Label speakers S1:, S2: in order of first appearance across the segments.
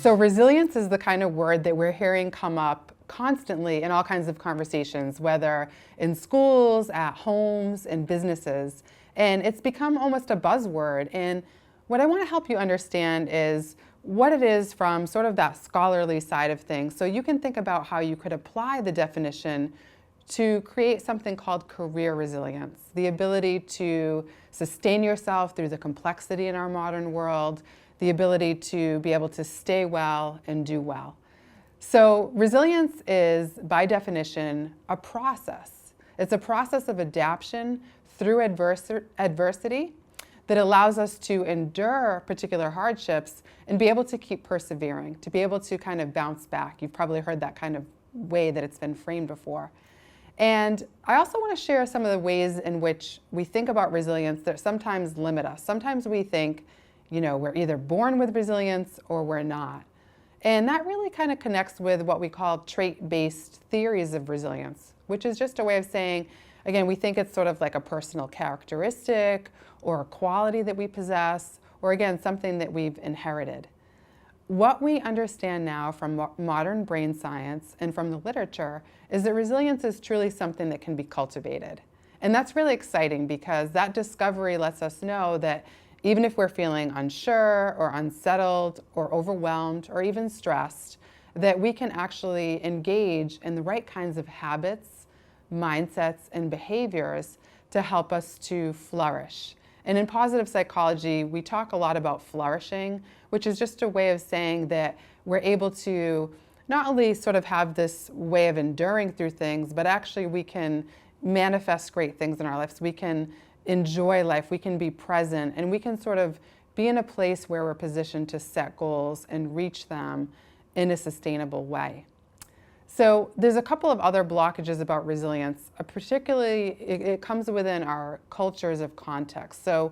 S1: So resilience is the kind of word that we're hearing come up constantly in all kinds of conversations, whether in schools, at homes, in businesses. And it's become almost a buzzword. And what I want to help you understand is what it is from sort of that scholarly side of things. So you can think about how you could apply the definition to create something called career resilience, the ability to sustain yourself through the complexity in our modern world, the ability to be able to stay well and do well. So resilience is, by definition, a process. It's a process of adaptation through adversity that allows us to endure particular hardships and be able to keep persevering, to be able to kind of bounce back. You've probably heard that kind of way that it's been framed before. And I also want to share some of the ways in which we think about resilience that sometimes limit us. Sometimes we think, we're either born with resilience or we're not. And that really kind of connects with what we call trait-based theories of resilience, which is just a way of saying, again, we think it's sort of like a personal characteristic or a quality that we possess, or again, something that we've inherited. What we understand now from modern brain science and from the literature is that resilience is truly something that can be cultivated. And that's really exciting because that discovery lets us know that even if we're feeling unsure or unsettled or overwhelmed or even stressed, that we can actually engage in the right kinds of habits, mindsets, and behaviors to help us to flourish. And in positive psychology, we talk a lot about flourishing, which is just a way of saying that we're able to not only sort of have this way of enduring through things, but actually we can manifest great things in our lives. We can enjoy life, we can be present, and we can sort of be in a place where we're positioned to set goals and reach them in a sustainable way. So there's a couple of other blockages about resilience, particularly it comes within our cultures of context. So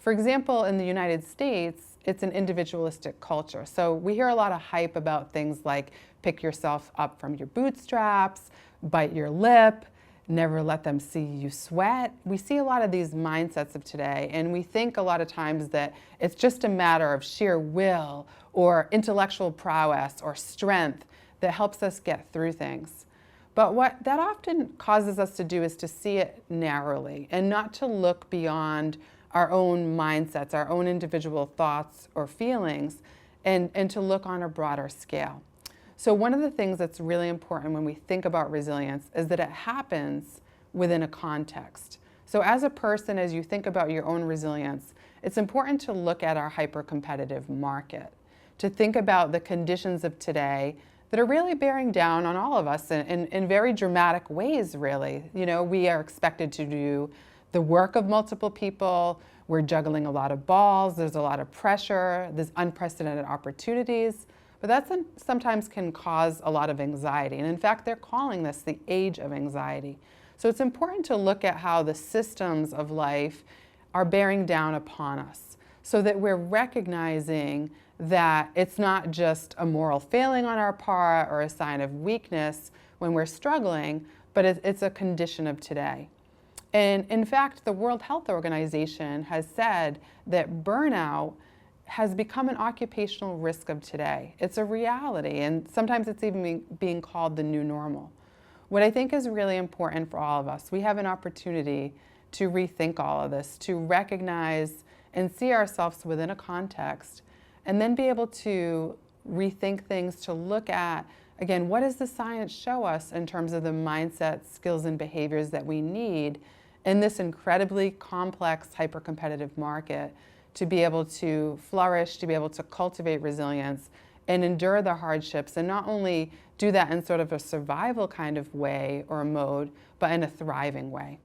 S1: for example, in the United States, it's an individualistic culture. So we hear a lot of hype about things like pick yourself up from your bootstraps, bite your lip, never let them see you sweat. We see a lot of these mindsets of today, and we think a lot of times that it's just a matter of sheer will or intellectual prowess or strength that helps us get through things. But what that often causes us to do is to see it narrowly and not to look beyond our own mindsets, our own individual thoughts or feelings, and to look on a broader scale. So one of the things that's really important when we think about resilience is that it happens within a context. So as a person, as you think about your own resilience, it's important to look at our hyper-competitive market, to think about the conditions of today that are really bearing down on all of us in very dramatic ways, really. We are expected to do the work of multiple people. We're juggling a lot of balls. There's a lot of pressure. There's unprecedented opportunities. But that sometimes can cause a lot of anxiety. And in fact, they're calling this the age of anxiety. So it's important to look at how the systems of life are bearing down upon us so that we're recognizing that it's not just a moral failing on our part or a sign of weakness when we're struggling, but it's a condition of today. And in fact, the World Health Organization has said that burnout has become an occupational risk of today. It's a reality, and sometimes it's even being called the new normal. What I think is really important for all of us, we have an opportunity to rethink all of this, to recognize and see ourselves within a context, and then be able to rethink things, to look at, again, what does the science show us in terms of the mindset, skills, and behaviors that we need in this incredibly complex, hyper-competitive market to be able to flourish, to be able to cultivate resilience and endure the hardships, and not only do that in sort of a survival kind of way or a mode, but in a thriving way.